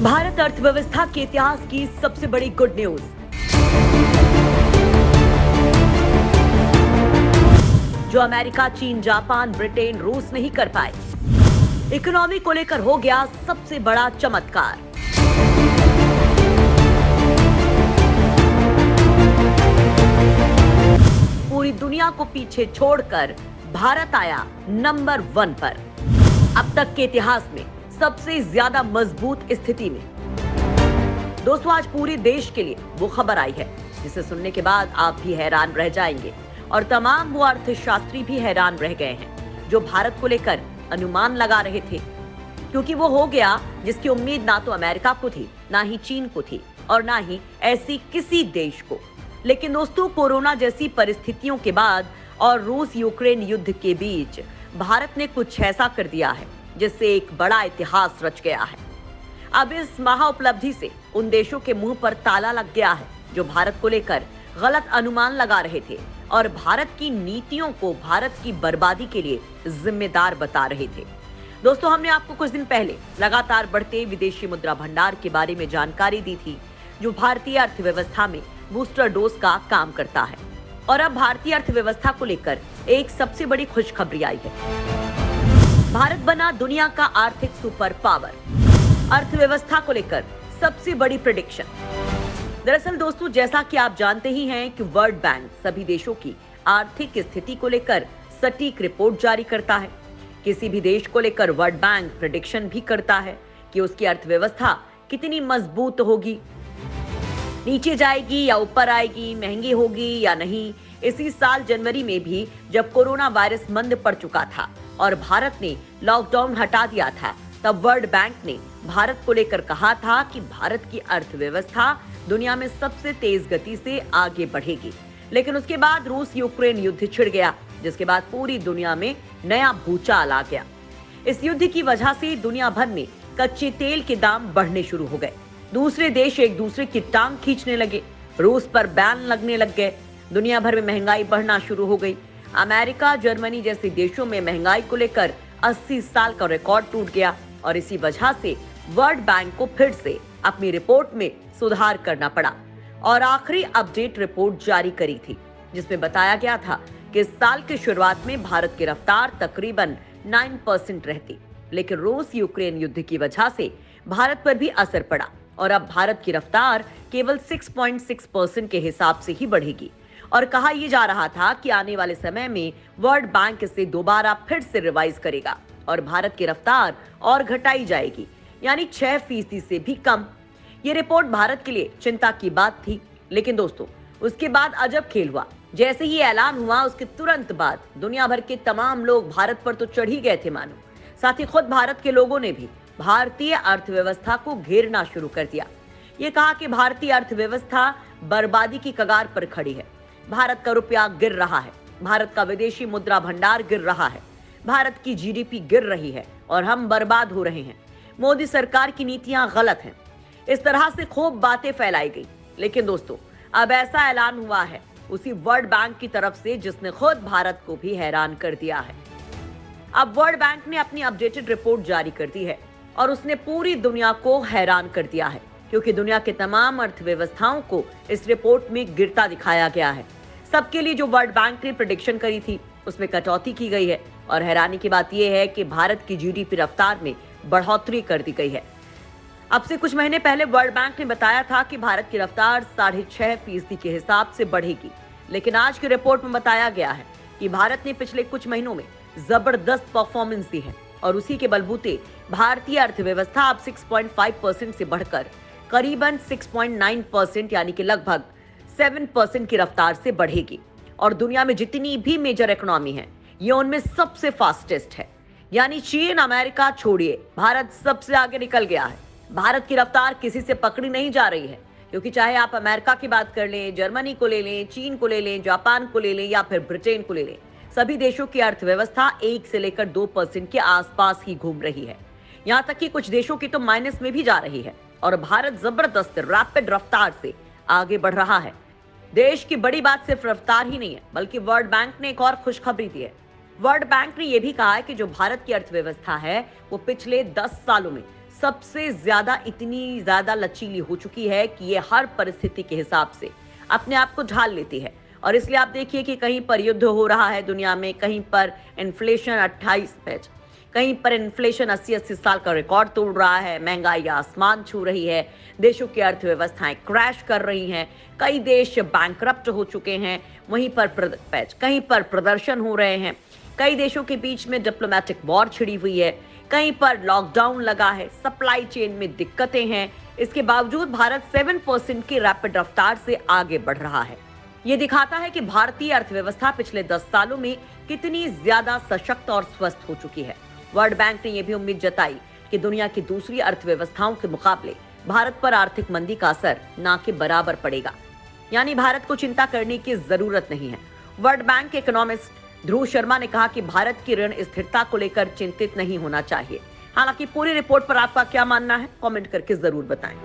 भारत अर्थव्यवस्था के इतिहास की सबसे बड़ी गुड न्यूज। जो अमेरिका, चीन, जापान, ब्रिटेन, रूस नहीं कर पाए, इकोनॉमी को लेकर हो गया सबसे बड़ा चमत्कार। पूरी दुनिया को पीछे छोड़कर भारत आया नंबर 1 पर। अब तक के इतिहास में सबसे ज्यादा मजबूत स्थिति में। दोस्तों, आज पूरे देश के लिए वो खबर आई है जिसे सुनने के बाद आप भी हैरान रह जाएंगे और तमाम वो अर्थशास्त्री भी हैरान रह गए हैं जो भारत को लेकर अनुमान लगा रहे थे, क्योंकि वो हो गया जिसकी उम्मीद ना तो अमेरिका को थी, ना ही चीन को थी और ना ही ऐसी किसी देश को। लेकिन दोस्तों, कोरोना जैसी परिस्थितियों के बाद और रूस यूक्रेन युद्ध के बीच भारत ने कुछ ऐसा कर दिया है जिससे एक बड़ा इतिहास रच गया है। अब इस महा उपलब्धि से उन देशों के मुंह पर ताला लग गया है जो भारत को लेकर गलत अनुमान लगा रहे थे और भारत की नीतियों को भारत की बर्बादी के लिए जिम्मेदार बता रहे थे। दोस्तों, हमने आपको कुछ दिन पहले लगातार बढ़ते विदेशी मुद्रा भंडार के बारे में जानकारी दी थी, जो भारतीय अर्थव्यवस्था में बूस्टर डोज का काम करता है। और अब भारतीय अर्थव्यवस्था को लेकर एक सबसे बड़ी खुशखबरी आई है। भारत बना दुनिया का आर्थिक सुपर पावर। अर्थव्यवस्था को लेकर सबसे बड़ी प्रेडिक्शन। दरअसल दोस्तों, जैसा कि आप जानते ही हैं कि वर्ल्ड बैंक सभी देशों की आर्थिक स्थिति को लेकर सटीक रिपोर्ट जारी करता है। किसी भी देश को लेकर वर्ल्ड बैंक प्रेडिक्शन भी करता है कि उसकी अर्थव्यवस्था कितनी मजबूत होगी, नीचे जाएगी या ऊपर आएगी, महंगी होगी या नहीं। इसी साल जनवरी में भी जब कोरोना वायरस मंद पड़ चुका था और भारत ने लॉकडाउन हटा दिया था, तब वर्ल्ड बैंक ने भारत को लेकर कहा था कि भारत की अर्थव्यवस्था दुनिया में सबसे तेज गति से आगे बढ़ेगी। लेकिन उसके बाद रूस यूक्रेन युद्ध छिड़ गया, जिसके बाद पूरी दुनिया में नया भूचाल आ गया। इस युद्ध की वजह से दुनिया भर में कच्चे तेल के दाम बढ़ने शुरू हो गए। दूसरे देश एक दूसरे की टांग खींचने लगे, रूस पर बैन लगने लग गए, दुनिया भर में महंगाई बढ़ना शुरू हो गई। अमेरिका, जर्मनी जैसे देशों में महंगाई को लेकर 80 साल का रिकॉर्ड टूट गया और इसी वजह से वर्ल्ड बैंक को फिर से अपनी रिपोर्ट में सुधार करना पड़ा और आखिरी अपडेट रिपोर्ट जारी करी थी, जिसमें बताया गया था कि इस साल की शुरुआत में भारत की रफ्तार तकरीबन 9% रहती, लेकिन रूस यूक्रेन युद्ध की वजह से भारत पर भी असर पड़ा और अब भारत की रफ्तार केवल 6.6% के हिसाब से ही बढ़ेगी। और कहा यह जा रहा था कि आने वाले समय में वर्ल्ड बैंक इसे दोबारा फिर से रिवाइज करेगा और भारत की रफ्तार और घटाई जाएगी, यानी 6% से भी कम। ये रिपोर्ट भारत के लिए चिंता की बात थी। लेकिन दोस्तों, उसके बाद अजब खेल हुआ। जैसे ही ऐलान हुआ, उसके तुरंत बाद दुनिया भर के तमाम लोग भारत पर तो चढ़ ही गए थे मानो। साथ ही खुद भारत के लोगों ने भी भारतीय अर्थव्यवस्था को घेरना शुरू कर दिया। ये कहा कि भारतीय अर्थव्यवस्था बर्बादी की कगार पर खड़ी है, भारत का रुपया गिर रहा है, भारत का विदेशी मुद्रा भंडार गिर रहा है, भारत की जीडीपी गिर रही है और हम बर्बाद हो रहे हैं। मोदी सरकार की नीतियां गलत हैं। इस तरह से खूब बातें फैलाई गई। लेकिन दोस्तों, अब ऐसा ऐलान हुआ है उसी वर्ल्ड बैंक की तरफ से जिसने खुद भारत को भी हैरान कर दिया है। अब वर्ल्ड बैंक ने अपनी अपडेटेड रिपोर्ट जारी कर दी है और उसने पूरी दुनिया को हैरान कर दिया है, क्योंकि दुनिया के तमाम अर्थव्यवस्थाओं को इस रिपोर्ट में गिरता दिखाया गया है। सबके लिए जो वर्ल्ड बैंक ने प्रेडिक्शन करी थी उसमें कटौती की गई है और हैरानी की बात यह है कि भारत की जीडीपी रफ्तार में बढ़ोतरी कर दी गई है। अब से कुछ महीने पहले वर्ल्ड बैंक ने बताया था कि भारत की रफ्तार 6.5% के हिसाब से बढ़ेगी, लेकिन आज की रिपोर्ट में बताया गया है कि भारत ने पिछले कुछ महीनों में जबरदस्त परफॉर्मेंस दी है और उसी के बलबूते भारतीय अर्थव्यवस्था अब 6.5% से बढ़कर करीबन 6.9% यानी कि लगभग 7% की रफ्तार से बढ़ेगी। और दुनिया में जितनी भी मेजर इकोनॉमी है, ये उनमें सबसे फास्टेस्ट है। यानी चीन, अमेरिका छोड़िए, भारत सबसे आगे निकल गया है। भारत की रफ्तार किसी से पकड़ी नहीं जा रही है, क्योंकि चाहे आप अमेरिका की बात कर लें, जर्मनी को ले लें, चीन को ले लें, जापान को ले लें या फिर ब्रिटेन को ले लें, सभी देशों की अर्थव्यवस्था 1 से लेकर 2% के आसपास ही घूम रही है। यहाँ तक कि कुछ देशों की तो माइनस में भी जा रही है और भारत जबरदस्त रैपिड रफ्तार से आगे बढ़ रहा है। देश की बड़ी बात सिर्फ रफ्तार ही नहीं है, बल्कि वर्ल्ड बैंक ने एक और खुशखबरी दी है। वर्ल्ड बैंक ने यह भी कहा है कि जो भारत की अर्थव्यवस्था है वो पिछले 10 सालों में सबसे ज्यादा इतनी ज्यादा लचीली हो चुकी है कि ये हर परिस्थिति के हिसाब से अपने आप को ढाल लेती है। और इसलिए आप देखिए कि कहीं पर युद्ध हो रहा है दुनिया में, कहीं पर इन्फ्लेशन 28 पेज, कहीं पर इन्फ्लेशन 80-80 साल का रिकॉर्ड तोड़ रहा है, महंगाई आसमान छू रही है, देशों की अर्थव्यवस्थाएं क्रैश कर रही हैं, कई देश बैंकरप्ट हो चुके हैं, वहीं पर कहीं पर प्रदर्शन हो रहे हैं, कई देशों के बीच में डिप्लोमेटिक वॉर छिड़ी हुई है, कहीं पर लॉकडाउन लगा है, सप्लाई चेन में दिक्कतें हैं। इसके बावजूद भारत 7% की रैपिड रफ्तार से आगे बढ़ रहा है। ये दिखाता है कि भारतीय अर्थव्यवस्था पिछले 10 सालों में कितनी ज्यादा सशक्त और स्वस्थ हो चुकी है। वर्ल्ड बैंक ने यह भी उम्मीद जताई कि दुनिया की दूसरी अर्थव्यवस्थाओं के मुकाबले भारत पर आर्थिक मंदी का असर ना के बराबर पड़ेगा, यानी भारत को चिंता करने की जरूरत नहीं है। वर्ल्ड बैंक के इकोनॉमिस्ट ध्रुव शर्मा ने कहा कि भारत की ऋण स्थिरता को लेकर चिंतित नहीं होना चाहिए। हालांकि पूरी रिपोर्ट पर आपका क्या मानना है, कमेंट करके जरूर बताएं।